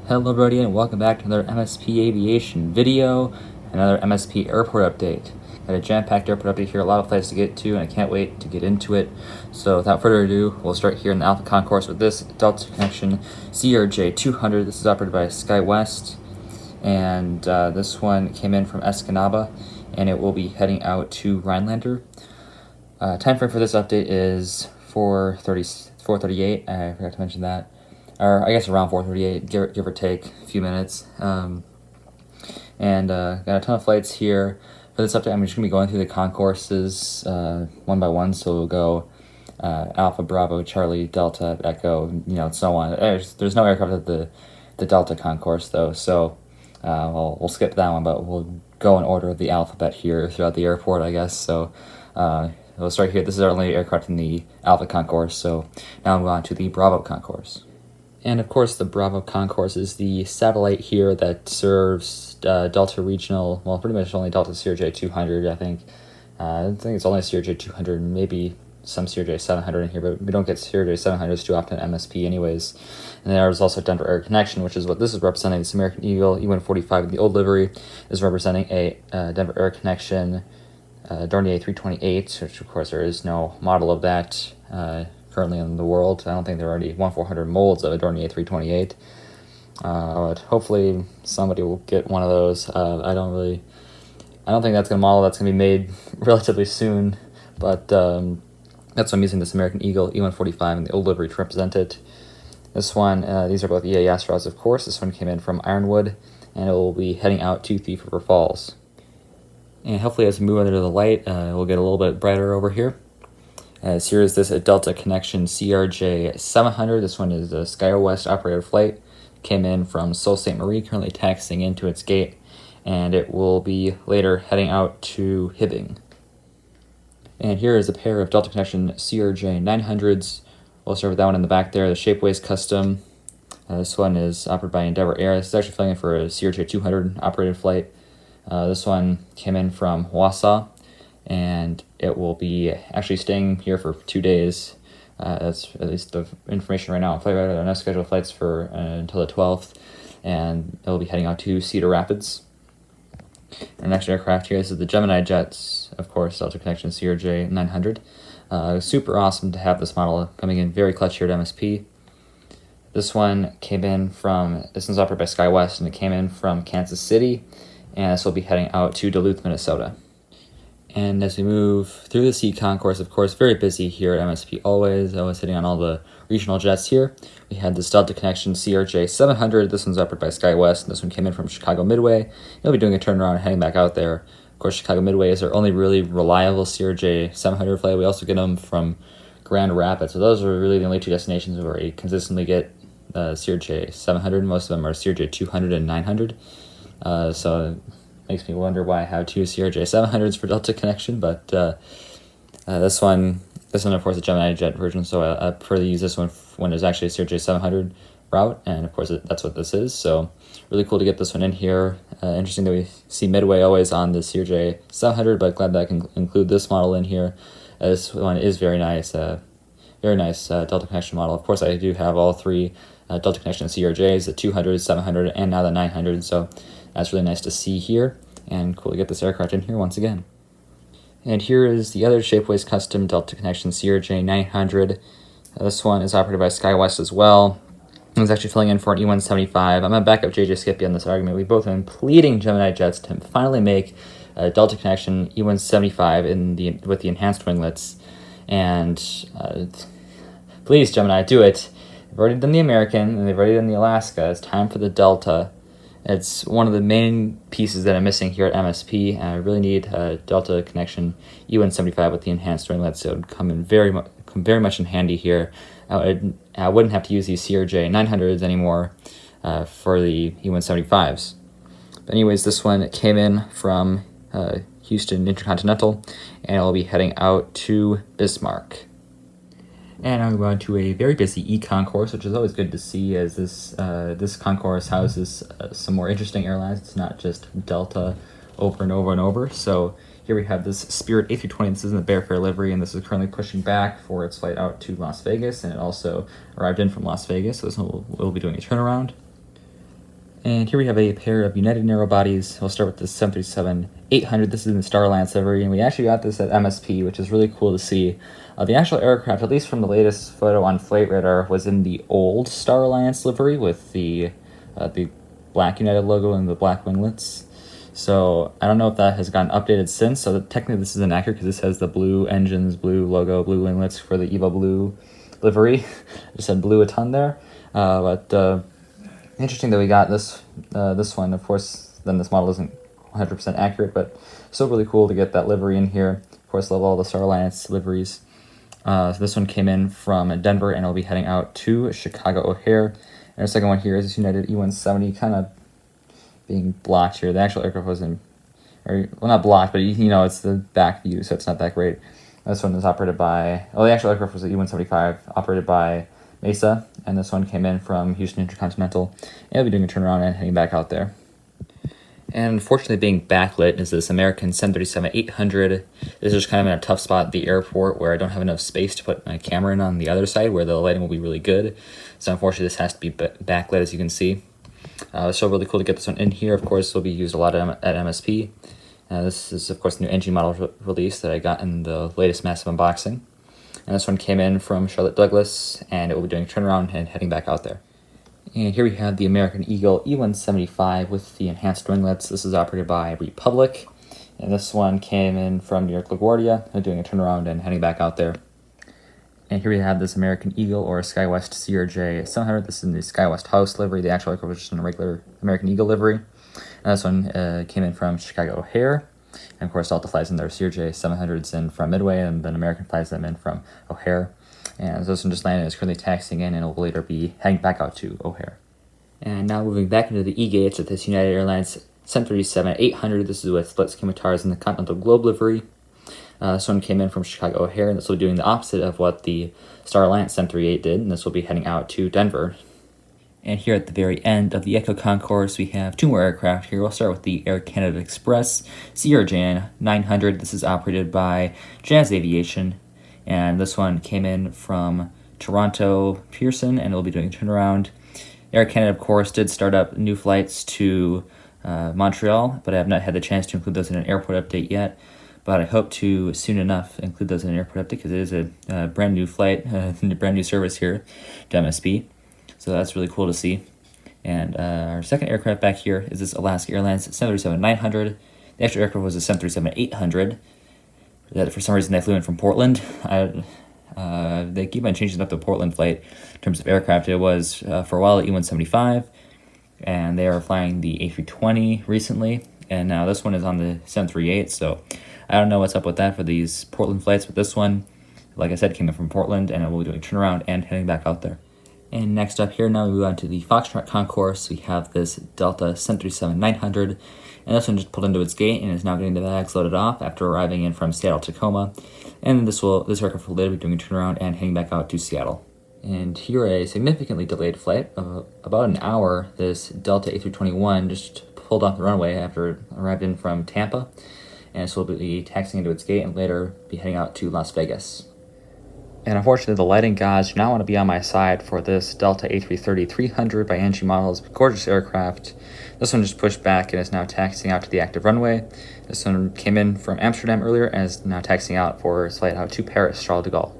Hello everybody and welcome back to another MSP Aviation video, another MSP airport update. Got a jam-packed airport update here, a lot of places to get to, and I can't wait to get into it. So without further ado, we'll start here in the Alpha Concourse with this Delta Connection CRJ 200. This is operated by SkyWest, and this one came in from Escanaba, and it will be heading out to Rhinelander. Time frame for this update is 4:38. I forgot to mention that. Or I guess around 4:38, give or take a few minutes. Got a ton of flights here. For this update, I'm just going to be going through the concourses one by one. So we'll go Alpha, Bravo, Charlie, Delta, Echo, so on. There's no aircraft at the Delta concourse, though. So we'll skip that one, but we'll go in order of the alphabet here throughout the airport, I guess. So we'll start here. This is our only aircraft in the Alpha concourse. So now we'll move on to the Bravo concourse. And of course, the Bravo concourse is the satellite here that serves Delta Regional, well, pretty much only Delta CRJ 200, I think. I think it's only CRJ 200, maybe some CRJ 700 in here, but we don't get CRJ 700s too often at MSP anyways. And there's also Denver Air Connection, which is what this is representing. This American Eagle E145 in the old livery is representing a Denver Air Connection Dornier 328, which of course there is no model of that currently in the world. I don't think there are already 1/400 molds of a Dornier 328. But hopefully somebody will get one of those. I don't think that's gonna model that's gonna be made relatively soon. But that's why I'm using this American Eagle E145 in the old livery to represent it. This one, these are both EAS routes, of course. This one came in from Ironwood, and it will be heading out to Thief River Falls. And hopefully as we move under the light, we'll get a little bit brighter over here. As here is this Delta Connection CRJ 700. This one is a SkyWest operated flight. Came in from Sault Ste. Marie, currently taxiing into its gate, and it will be later heading out to Hibbing. And here is a pair of Delta Connection CRJ 900s. We'll start with that one in the back there, the Shapeways Custom. This one is operated by Endeavor Air. This is actually flying in for a CRJ 200 operated flight. This one came in from Wausau, and it will be actually staying here for 2 days. That's at least the information right now. Flight radar, there are no scheduled flights for until the 12th, and it will be heading out to Cedar Rapids. Our next aircraft here, this is the Gemini Jets, of course, Delta Connection CRJ 900. Super awesome to have this model coming in very clutch here at MSP. This one came in from, this one's operated by SkyWest, and it came in from Kansas City, and this will be heading out to Duluth, Minnesota. And as we move through the C concourse, of course, very busy here at MSP always hitting on all the regional jets here. We had this Delta Connection CRJ 700. This one's operated by SkyWest, and this one came in from Chicago Midway. He'll be doing a turnaround and heading back out there. Of course, Chicago Midway is our only really reliable CRJ 700 flight. We also get them from Grand Rapids. So those are really the only two destinations where we consistently get CRJ 700. Most of them are CRJ 200 and 900. So makes me wonder why I have two CRJ 700s for Delta Connection, but this one, of course, a Gemini Jet version, so I prefer to use this one when it's actually a CRJ 700 route, and of course that's what this is, so really cool to get this one in here. Interesting that we see Midway always on the CRJ 700, but glad that I can include this model in here. This one is very nice Delta Connection model. Of course, I do have all three Delta Connection CRJs, the 200, 700, and now the 900, so that's really nice to see here, and cool to get this aircraft in here once again. And here is the other Shapeways Custom Delta Connection CRJ 900. This one is operated by SkyWest as well. I was actually filling in for an E175. I'm going to back up JJ Skippy on this argument. We've both been pleading Gemini Jets to finally make a Delta Connection E175 with the enhanced winglets. And please, Gemini, do it. They've already done the American, and they've already done the Alaska. It's time for the Delta. It's one of the main pieces that I'm missing here at MSP, and I really need a Delta Connection E175 with the enhanced winglets. So it would come very much in handy here. I wouldn't have to use these CRJ 900s anymore for the E175s. But anyways, this one came in from Houston Intercontinental, and it will be heading out to Bismarck. And I'm going to a very busy e-concourse, which is always good to see, as this concourse houses some more interesting airlines. It's not just Delta over and over and over. So here we have this Spirit A320. This is in the Bear Fair livery, and this is currently pushing back for its flight out to Las Vegas, and it also arrived in from Las Vegas, so this one will be doing a turnaround. And here we have a pair of United narrow bodies. We'll start with the 737-800. This is in the Star Alliance livery, and we actually got this at MSP, which is really cool to see. The actual aircraft, at least from the latest photo on Flight Radar, was in the old Star Alliance livery with the black United logo and the black winglets. So I don't know if that has gotten updated since. So technically this is inaccurate because this has the blue engines, blue logo, blue winglets for the EVA Blue livery. I just said blue a ton there. But interesting that we got this one. Of course, then this model isn't 100% accurate, but still really cool to get that livery in here. Of course, love all the Star Alliance liveries. So this one came in from Denver, and it'll be heading out to Chicago O'Hare. And the second one here is this United E-170, kind of being blocked here. The actual aircraft wasn't, well, not blocked, but you know, it's the back view, so it's not that great. This one is operated by, well, the actual aircraft was the E-175, operated by Mesa, and this one came in from Houston Intercontinental. And I'll be doing a turnaround and heading back out there. And unfortunately, being backlit is this American 737-800. This is kind of in a tough spot at the airport where I don't have enough space to put my camera in on the other side where the lighting will be really good. So unfortunately, this has to be backlit, as you can see. It's still really cool to get this one in here. Of course, will be used a lot at MSP. This is, of course, the new engine model release that I got in the latest massive unboxing. And this one came in from Charlotte Douglas, and it will be doing a turnaround and heading back out there. And here we have the American Eagle E-175 with the enhanced winglets. This is operated by Republic. And this one came in from New York LaGuardia, doing a turnaround and heading back out there. And here we have this American Eagle or SkyWest CRJ 700. This is in the SkyWest House livery. The actual aircraft was just in a regular American Eagle livery. And this one came in from Chicago O'Hare. And of course, Delta flies in their CRJ 700s in from Midway, and then American flies them in from O'Hare. And this one just landed, is currently taxiing in, and it will later be heading back out to O'Hare. And now moving back into the E-gates with this United Airlines 737-800. This is with split scimitars in the Continental Globe livery. This one came in from Chicago O'Hare, and this will be doing the opposite of what the Star Alliance 738 did, and this will be heading out to Denver. And here at the very end of the Echo Concourse, we have two more aircraft here. We'll start with the Air Canada Express CRJ 900. This is operated by Jazz Aviation, and this one came in from Toronto Pearson, and it'll be doing a turnaround. Air Canada, of course, did start up new flights to Montreal, but I have not had the chance to include those in an airport update yet. But I hope to soon enough include those in an airport update because it is a brand new flight, brand new service here to MSP. So that's really cool to see. And our second aircraft back here is this Alaska Airlines 737-900. The actual aircraft was a 737-800. That for some reason they flew in from Portland. They keep on changing up the Portland flight in terms of aircraft. It was for a while the E-175, and they are flying the A320 recently. And now this one is on the 738, so I don't know what's up with that for these Portland flights, but this one, like I said, came in from Portland, and it will be doing a turnaround and heading back out there. And next up here, now we move on to the Foxtrot concourse. We have this Delta 737-900, and this one just pulled into its gate and is now getting the bags loaded off after arriving in from Seattle, Tacoma. And this aircraft will later be doing a turnaround and heading back out to Seattle. And here, a significantly delayed flight of about an hour, this Delta A321 just pulled off the runway after it arrived in from Tampa. And so we'll be taxiing into its gate and later be heading out to Las Vegas. And unfortunately, the lighting gods do not want to be on my side for this Delta A330-300 by NG Models. Gorgeous aircraft. This one just pushed back and is now taxiing out to the active runway. This one came in from Amsterdam earlier and is now taxiing out for its flight out to Paris, Charles de Gaulle.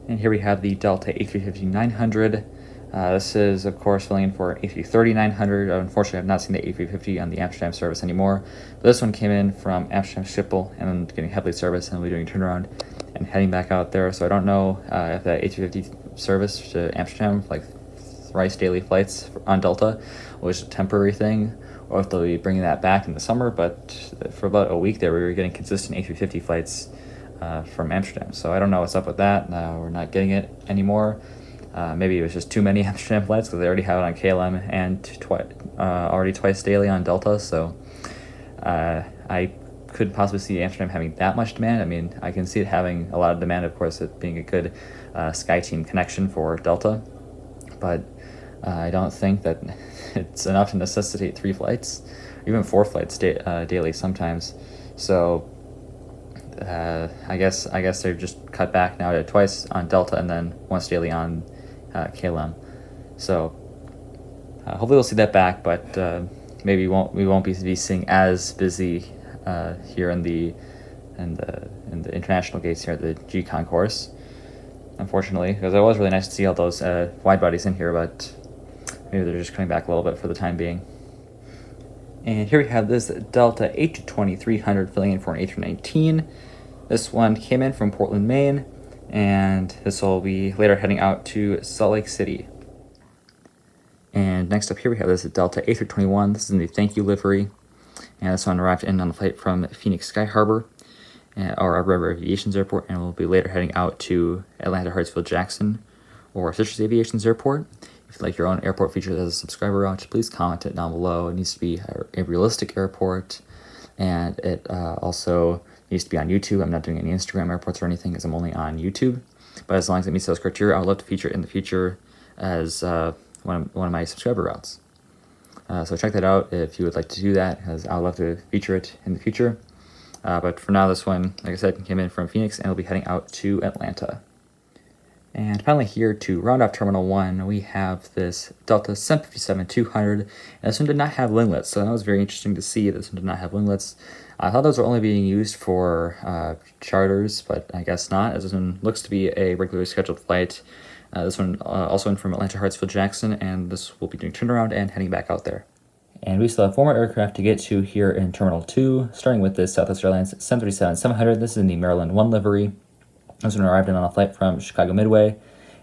And here we have the Delta A350-900. This is, of course, filling in for A330-900. Unfortunately, I've not seen the A350 on the Amsterdam service anymore. But this one came in from Amsterdam Schiphol and getting heavily serviced, and we'll be doing a turnaround and heading back out there. So I don't know if that A350 service to Amsterdam, like thrice daily flights on Delta, was a temporary thing, or if they'll be bringing that back in the summer. But for about a week there, we were getting consistent A350 flights from Amsterdam. So I don't know what's up with that. We're not getting it anymore. Maybe it was just too many Amsterdam flights because they already have it on KLM and already twice daily on Delta. So I could possibly see Amsterdam having that much demand. I mean, I can see it having a lot of demand, of course, it being a good SkyTeam connection for Delta. But I don't think that it's enough to necessitate 3 flights, or even 4 flights daily sometimes. So I guess they've just cut back now to twice on Delta and then once daily on KLM. So Hopefully we'll see that back, but maybe we won't be seeing as busy here in the international gates here at the G concourse, unfortunately, because it was really nice to see all those wide bodies in here, but maybe they're just coming back a little bit for the time being. And here we have this Delta A220-300 filling in for an A319. This one came in from Portland, Maine, and this will be later heading out to Salt Lake City. And next up here we have this Delta A321. This is in the thank you livery, and this one arrived in on the flight from Phoenix Sky Harbor, or River Aviation's airport, and will be later heading out to Atlanta Hartsfield Jackson or Citrus Aviation's airport. If you'd like your own airport featured as a subscriber route, please comment it down below. It needs to be a realistic airport, and it also needs to be on YouTube. I'm not doing any Instagram airports or anything because I'm only on YouTube. But as long as it meets those criteria, I would love to feature it in the future as one of my subscriber routes. So check that out if you would like to do that, because I would love to feature it in the future. But for now, this one, like I said, came in from Phoenix and will be heading out to Atlanta. And finally here to round off Terminal 1, we have this Delta 757-200, and this one did not have winglets, so that was very interesting to see. This one did not have winglets. I thought those were only being used for charters, but I guess not, as this one looks to be a regularly scheduled flight. This one also in from Atlanta Hartsfield Jackson, and this will be doing turnaround and heading back out there. And we still have 4 more aircraft to get to here in Terminal 2, starting with this Southwest Airlines 737-700. This is in the Maryland 1 livery. This one arrived in on a flight from Chicago Midway,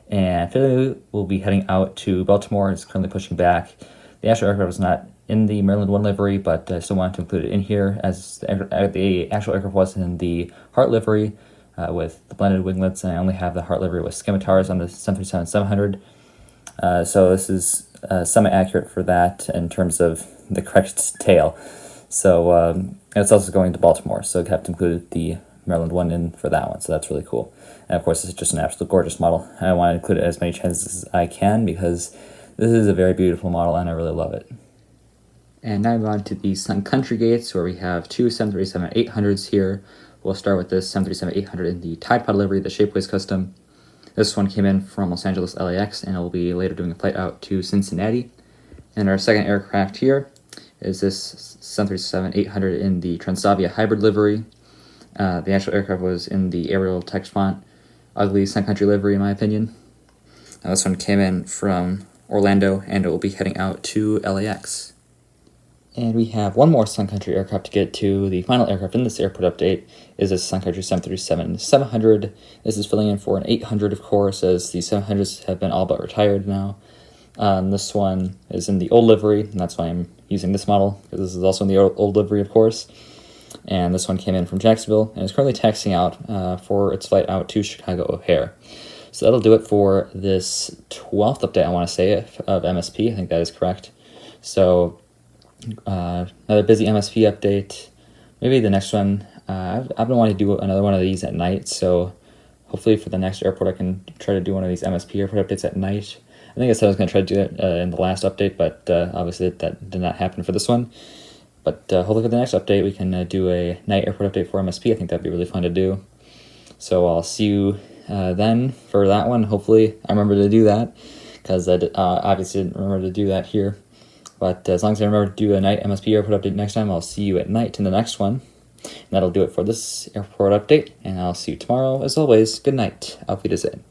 and Philly will be heading out to Baltimore. It's currently pushing back. The actual aircraft was not in the Maryland 1 livery, but I still wanted to include it in here, as the actual aircraft was in the Heart livery with the blended winglets, and I only have the Heart livery with scimitars on the 737-700. So this is semi-accurate for that in terms of the correct tail. So it's also going to Baltimore, so I have to include the Maryland 1 in for that one, so that's really cool. And of course, this is just an absolute gorgeous model. I want to include it as many chances as I can because this is a very beautiful model and I really love it. And now we on to the Sun Country gates, where we have 2 737-800s here. We'll start with this 737-800 in the Tide Pod livery, the Shapeways Custom. This one came in from Los Angeles LAX, and it will be later doing a flight out to Cincinnati. And our second aircraft here is this 737-800 in the Transavia Hybrid livery. The actual aircraft was in the Arial text font, ugly Sun Country livery in my opinion. This one came in from Orlando, and it will be heading out to LAX. And we have one more Sun Country aircraft to get to. The final aircraft in this airport update is this Sun Country 737-700. This is filling in for an 800, of course, as the 700s have been all but retired now. This one is in the old livery, and that's why I'm using this model, because this is also in the old livery, of course. And this one came in from Jacksonville and is currently taxiing out for its flight out to Chicago O'Hare. So that'll do it for this 12th update, I want to say, of MSP. I think that is correct. So another busy MSP update. Maybe the next one. I've been wanting to do another one of these at night, so hopefully for the next airport I can try to do one of these MSP airport updates at night. I think I said I was going to try to do it in the last update, but obviously that did not happen for this one. But hopefully for the next update we can do a night airport update for MSP. I think that'd be really fun to do. So I'll see you then for that one. Hopefully I remember to do that, because I obviously didn't remember to do that here. But as long as I remember to do a night MSP airport update next time, I'll see you at night in the next one. And that'll do it for this airport update, and I'll see you tomorrow. As always, good night. Auf Wiedersehen.